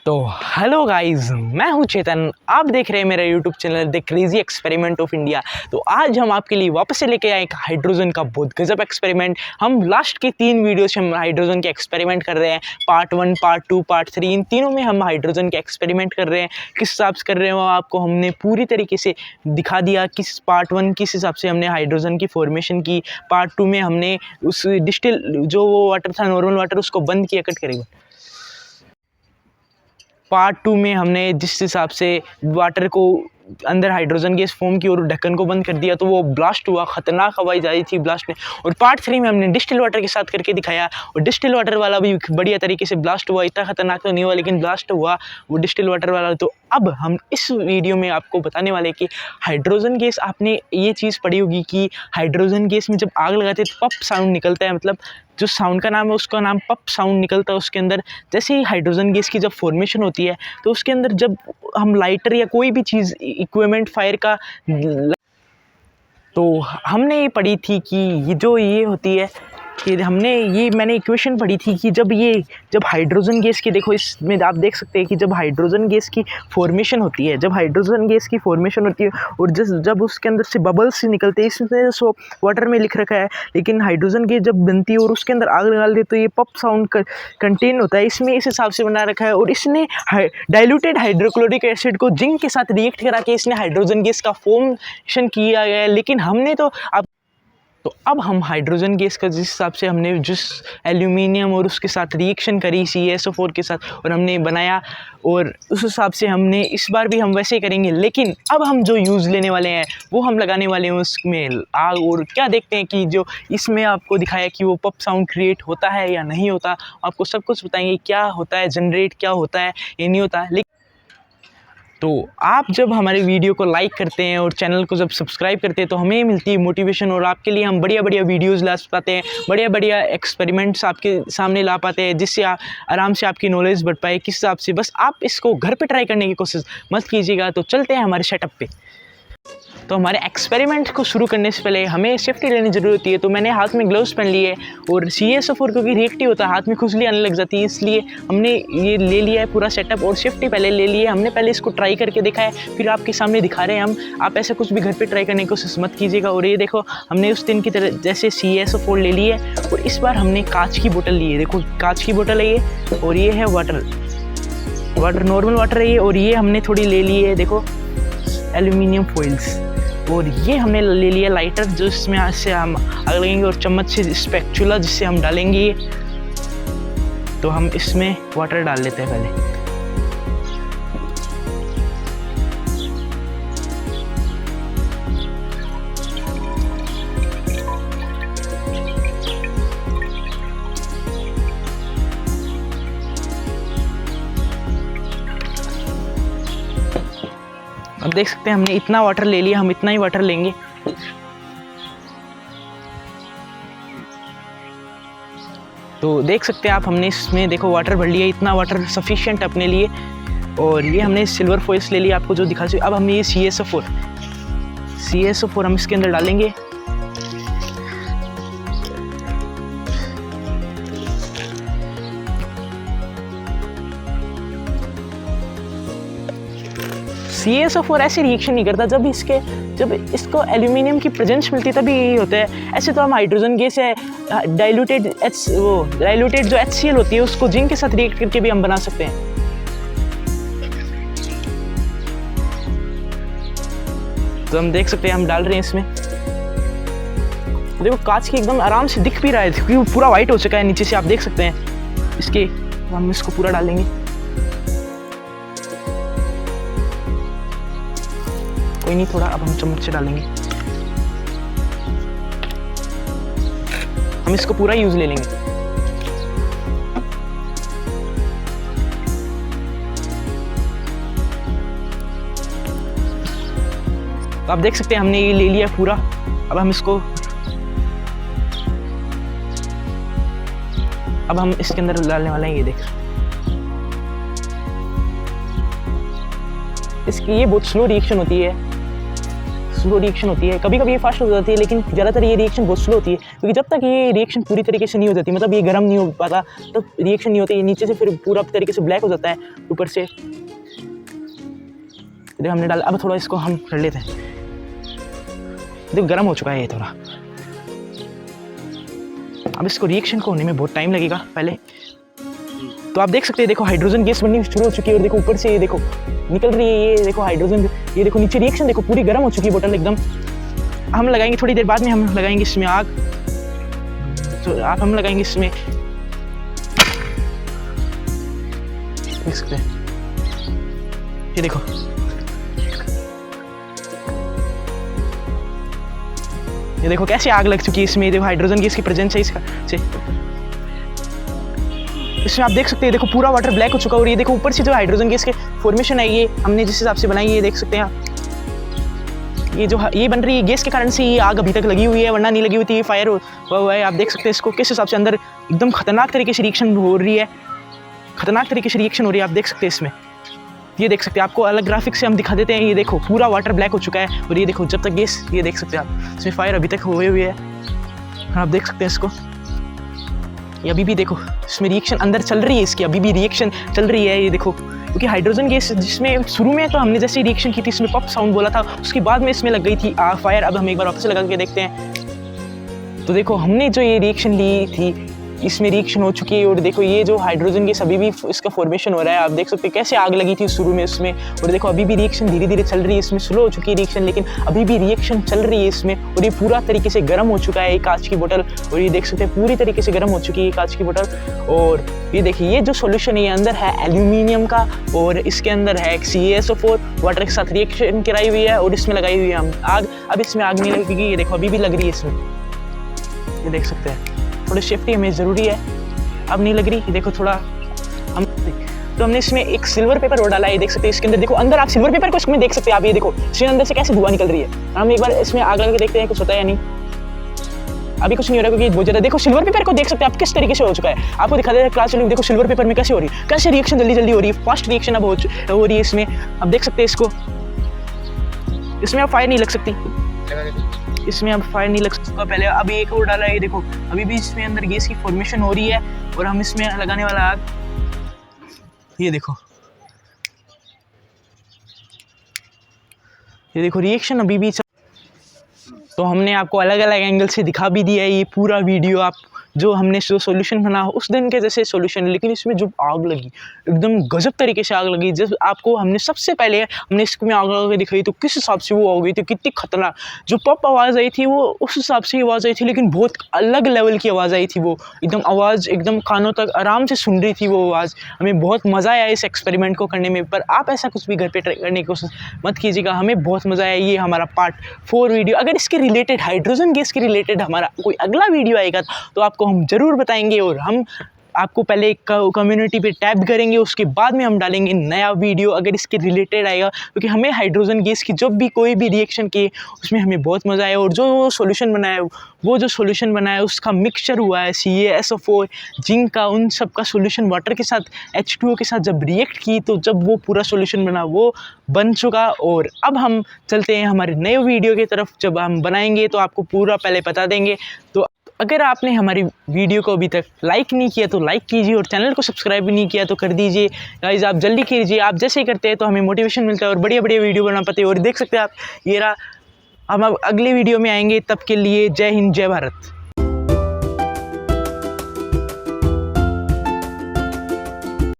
तो hello guys, मैं हूं चेतन। आप देख रहे हैं मेरा YouTube channel the crazy experiment of India. तो आज हम आपके लिए वापस से लेके आए एक हाइड्रोजन का बहुत गजब एक्सपेरिमेंट। हम लास्ट के 3 वीडियो से हम हाइड्रोजन के एक्सपेरिमेंट कर रहे हैं। पार्ट 1, पार्ट 2, पार्ट 3, इन तीनों में हम हाइड्रोजन के एक्सपेरिमेंट कर रहे हैं। किस हिसाब से कर रहे हैं वो आपको हमने पूरी तरीके से दिखा दिया। किस पार्ट 1 किस हिसाब से हमने हाइड्रोजन की फॉर्मेशन की। पार्ट 2 में हमने उस डिस्टिल जो वो वाटर था, नॉर्मल वाटर, उसको बंद किया। कट करेगा। पार्ट 2 में हमने जिस हिसाब से वाटर को अंदर हाइड्रोजन गैस फॉर्म की और ढक्कन को बंद कर दिया तो वो ब्लास्ट हुआ, खतरनाक हवाई जहाज थी ब्लास्ट में। और पार्ट 3 में हमने डिस्टिल वाटर के साथ करके दिखाया और डिस्टिल वाटर वाला भी बढ़िया तरीके से ब्लास्ट हुआ। इतना खतरनाक तो नहीं हुआ लेकिन ब्लास्ट हुआ वो डिस्टिल वाटर वाला। तो अब हम इस वीडियो में आपको बताने वाले कि हाइड्रोजन गैस, आपने ये चीज़ पढ़ी होगी कि हाइड्रोजन गैस में जब आग लगाते हैं तो पप साउंड निकलता है। मतलब जो साउंड का नाम है उसका नाम पप साउंड निकलता है उसके अंदर। जैसे ही हाइड्रोजन गैस की जब फॉर्मेशन होती है तो उसके अंदर जब हम लाइटर या कोई भी चीज़ इक्विपमेंट फायर का, तो हमने ये पढ़ी थी कि ये होती है कि मैंने इक्वेशन पढ़ी थी कि जब हाइड्रोजन गैस की, देखो इसमें आप देख सकते हैं कि जब हाइड्रोजन गैस की फॉर्मेशन होती है, और जब उसके अंदर से बबल्स निकलते हैं, इसमें सो वाटर में लिख रखा है, लेकिन हाइड्रोजन गैस जब बनती है और उसके अंदर आग लगा दे तो ये पप साउंड कंटेन होता है। इसमें इस हिसाब से बना रखा है। और इसने डाइल्यूटेड हाइड्रोक्लोरिक एसिड को जिंक के साथ रिएक्ट करा के इसने हाइड्रोजन गैस का फॉर्मेशन किया गया है। लेकिन हमने तो अब हम हाइड्रोजन गैस का जिस हिसाब से हमने जिस एल्यूमिनियम और उसके साथ रिएक्शन करी CaSO4 के साथ और हमने बनाया, और उस हिसाब से हमने इस बार भी हम वैसे ही करेंगे। लेकिन अब हम जो यूज़ लेने वाले हैं वो हम लगाने वाले हैं उसमें आग। और क्या देखते हैं कि जो इसमें आपको दिखाया कि वो पप साउंड क्रिएट होता है या नहीं होता। आपको सब कुछ बताएंगे क्या होता है, जनरेट क्या होता है, ये नहीं होता। तो आप जब हमारे वीडियो को लाइक करते हैं और चैनल को जब सब्सक्राइब करते हैं तो हमें मिलती है मोटिवेशन, और आपके लिए हम बढ़िया बढ़िया वीडियोस ला पाते हैं, बढ़िया बढ़िया एक्सपेरिमेंट्स आपके सामने ला पाते हैं, जिससे आप आराम से आपकी नॉलेज बढ़ पाए। किस हिसाब से, बस आप इसको घर पे ट्राई करने की कोशिश मत कीजिएगा। तो चलते हैं हमारे सेटअप पे। तो हमारे एक्सपेरिमेंट को शुरू करने से पहले हमें सेफ्टी लेने की ज़रूरत है। तो मैंने हाथ में ग्लव्स पहन लिए और CaSO4 क्योंकि रिएक्टिव होता है, हाथ में खुजली आने लग जाती है, इसलिए हमने ये ले लिया है पूरा सेटअप। और सेफ्टी पहले ले ली है हमने, पहले इसको ट्राई करके देखा है, फिर आपके सामने दिखा रहे हैं हम। आप ऐसा कुछ भी घर पे ट्राई करने की कोशिश मत कीजिएगा। और ये देखो हमने उस दिन की तरह जैसे CaSO4 ले ली है और इस बार हमने कांच की बोतल ली है। देखो कांच की बोतल है ये, और ये है वाटर नॉर्मल वाटर है ये। और ये हमने थोड़ी ले ली है, देखो एल्यूमिनियम फॉइल्स। और ये हमने ले लिया लाइटर, जो इसमें से हम आग लगेंगे, और चम्मच से स्पैचुला जिससे हम डालेंगे। तो हम इसमें वाटर डाल लेते हैं पहले। अब देख सकते हैं हमने इतना वाटर ले लिया, हम इतना ही वाटर लेंगे। तो देख सकते हैं आप, हमने इसमें देखो वाटर भर लिया, इतना वाटर सफिशिएंट अपने लिए। और ये हमने सिल्वर फॉइल्स ले लिया आपको जो दिखा सकते। अब हम ये CaSO4 हम इसके अंदर डालेंगे। CaSO4 ऐसे रिएक्शन नहीं करता, जब इसको एल्यूमिनियम की प्रेजेंस मिलती है तभी यही होता है। ऐसे तो हम हाइड्रोजन गैस है डाइल्यूटेड जो HCl होती है उसको जिंक के साथ रिएक्ट करके भी हम बना सकते हैं। तो हम देख सकते हैं हम डाल रहे हैं इसमें। देखो कांच की एकदम आराम से दिख भी रहा है क्योंकि वो पूरा वाइट हो चुका है नीचे से, आप देख सकते हैं इसके। हम इसको पूरा डालेंगे, कोई नहीं, थोड़ा अब हम चम्मच से डालेंगे। हम इसको पूरा यूज ले लेंगे। तो आप देख सकते हैं हमने ये ले लिया पूरा। अब हम इसके अंदर डालने वाले हैं। ये देख, इसकी ये बहुत स्लो रिएक्शन होती है, स्लो रिएक्शन होती है। कभी कभी ये फास्ट हो जाती है, लेकिन ज़्यादातर ये रिएक्शन बहुत स्लो होती है, क्योंकि जब तक ये रिएक्शन पूरी तरीके से नहीं हो जाती, मतलब ये गर्म नहीं हो पाता, तो रिएक्शन नहीं होती। ये नीचे से फिर पूरा तरीके से ब्लैक हो जाता है ऊपर से। देखो हमने डाला, अब थोड़ा इसको हम कर लेते हैं। देखो गर्म हो चुका है ये थोड़ा। अब इसको रिएक्शन को होने में बहुत टाइम लगेगा पहले। तो आप देख सकते हैं, देखो हाइड्रोजन गैस बननी शुरू हो चुकी है, और देखो ऊपर से ये देखो निकल रही है, ये देखो हाइड्रोजन, ये देखो नीचे रिएक्शन देखो पूरी गर्म हो चुकी है बोतल एकदम। हम लगाएंगे थोड़ी देर बाद में, हम लगाएंगे इसमें आग। तो आप हम लगाएंगे इसमें, देख सकते हैं ये देखो, ये देखो कैसे आग लग चुकी है इसमें। देखो हाइड्रोजन गैस की प्रेजेंस है इसका से, इसमें आप देख सकते हैं। देखो पूरा वाटर ब्लैक हो चुका है, और ये देखो ऊपर से जो हाइड्रोजन गैस के फॉर्मेशन है, ये हमने जिस हिसाब से बनाई है, ये देख सकते हैं आप। ये जो ये बन रही है गैस के कारण से ये आग अभी तक लगी हुई है, वरना नहीं लगी हुई थी, ये फायर हुआ है। आप देख सकते हैं इसको किस हिसाब से अंदर एकदम खतरनाक तरीके से रिएक्शन हो रही है, खतरनाक तरीके से रिएक्शन हो रही है। आप देख सकते हैं इसमें, ये देख सकते हैं, आपको अलग ग्राफिक्स से हम दिखा देते हैं। ये देखो पूरा वाटर ब्लैक हो चुका है, और ये देखो जब तक गैस, ये देख सकते हैं आप, इसमें फायर अभी तक हुए हुए है। आप देख सकते हैं इसको, ये अभी भी देखो इसमें रिएक्शन अंदर चल रही है, इसकी अभी भी रिएक्शन चल रही है। ये देखो, क्योंकि हाइड्रोजन गैस जिसमें शुरू में तो हमने जैसे रिएक्शन की थी, इसमें पप साउंड बोला था, उसके बाद में इसमें लग गई थी फायर। अब हम एक बार वापस लगा के देखते हैं। तो देखो हमने जो ये रिएक्शन ली थी, इसमें रिएक्शन हो चुकी है, और देखो ये जो हाइड्रोजन गैस अभी भी इसका फॉर्मेशन हो रहा है। आप देख सकते हैं कैसे आग लगी थी शुरू में इसमें, और देखो अभी भी रिएक्शन धीरे धीरे चल रही है इसमें। स्लो हो चुकी है रिएक्शन, लेकिन अभी भी रिएक्शन चल रही है इसमें, और ये पूरा तरीके से गर्म हो चुका है ये कांच की बोतल, और ये देख सकते हैं पूरी तरीके से गर्म हो चुकी है कांच की बोतल। और ये देखिए, ये जो सोल्यूशन है ये अंदर है एल्यूमिनियम का, और इसके अंदर है CaSO4 वाटर के साथ रिएक्शन कराई हुई है, और इसमें लगाई हुई है हम आग। अब इसमें आग नहीं लगेगी, ये देखो अभी भी लग रही है इसमें, ये देख सकते हैं। थोड़ी सेफ्टी हमें ज़रूरी है, अब नहीं लग रही। देखो थोड़ा हम, तो हमने इसमें एक सिल्वर पेपर और डाला है, देख सकते हैं इसके अंदर। देखो अंदर आप सिल्वर पेपर को इसमें देख सकते हैं आप, ये देखो इसके अंदर से कैसे धुआं निकल रही है। हम एक बार इसमें आग लगा के देखते हैं कुछ होता है या नहीं। अभी कुछ नहीं हो रहा, क्योंकि बहुत ज़्यादा, देखो सिल्वर पेपर को देख सकते हैं आप किस तरीके से हो चुका है। आपको दिखा देते हैं क्लास चलिए, देखो सिल्वर पेपर में कैसे हो रही है, कैसे रिएक्शन जल्दी जल्दी हो रही है, फास्ट रिएक्शन अब हो रही है इसमें। अब देख सकते हैं इसको, इसमें अब फायर नहीं लग सकती, इसमें अब फायर नहीं लग सकता। पहले अभी एक और डाला है, ये देखो अभी भी इसमें अंदर गैस की फॉर्मेशन हो रही है, और हम इसमें लगाने वाला आग, ये देखो, ये देखो रिएक्शन अभी भी। तो हमने आपको अलग अलग एंगल से दिखा भी दिया है ये पूरा वीडियो। आप जो हमने जो सोल्यूशन बना उस दिन के जैसे सोल्यूशन, लेकिन इसमें जो आग लगी एकदम गजब तरीके से आग लगी। जब आपको हमने सबसे पहले हमने इसमें आग लगा के दिखाई, तो किस हिसाब से वो हो गई थी, कितनी खतरनाक। जो पॉप आवाज़ आई थी वो उस हिसाब से आवाज़ आई थी, लेकिन बहुत अलग लेवल की आवाज़ आई थी। वो एकदम आवाज़ एकदम कानों तक आराम से सुन रही थी वो आवाज़। हमें बहुत मज़ा आया इस एक्सपेरिमेंट को करने में। पर आप ऐसा कुछ भी घर पर ट्राई करने की कोशिश मत कीजिएगा, हमें बहुत मज़ा आया। ये हमारा पार्ट 4 वीडियो। अगर इसके रिलेटेड हाइड्रोजन गैस के रिलेटेड हमारा कोई अगला वीडियो आएगा तो आपको हम ज़रूर बताएंगे, और हम आपको पहले कम्युनिटी पे टैग करेंगे, उसके बाद में हम डालेंगे नया वीडियो अगर इसके रिलेटेड आएगा। क्योंकि हमें हाइड्रोजन गैस की जब भी कोई भी रिएक्शन किए उसमें हमें बहुत मज़ा आया, और जो सोल्यूशन बनाया वो जो सोल्यूशन बनाया उसका मिक्सचर हुआ है CaSO4 जिंक का, उन सब का सोल्यूशन वाटर के साथ H2O के साथ जब रिएक्ट की, तो जब वो पूरा सोल्यूशन बना वो बन चुका। और अब हम चलते हैं हमारे नए वीडियो की तरफ, जब हम बनाएंगे तो आपको पूरा पहले बता देंगे। तो अगर आपने हमारी वीडियो को अभी तक लाइक नहीं किया तो लाइक कीजिए, और चैनल को सब्सक्राइब भी नहीं किया तो कर दीजिए गाइस। आप जल्दी कीजिए, आप जैसे ही करते हैं तो हमें मोटिवेशन मिलता है और बढ़िया बढ़िया वीडियो बना पाते हैं। और देख सकते हैं आप, ये रहा, हम अब अगले वीडियो में आएंगे। तब के लिए जय हिंद, जय भारत।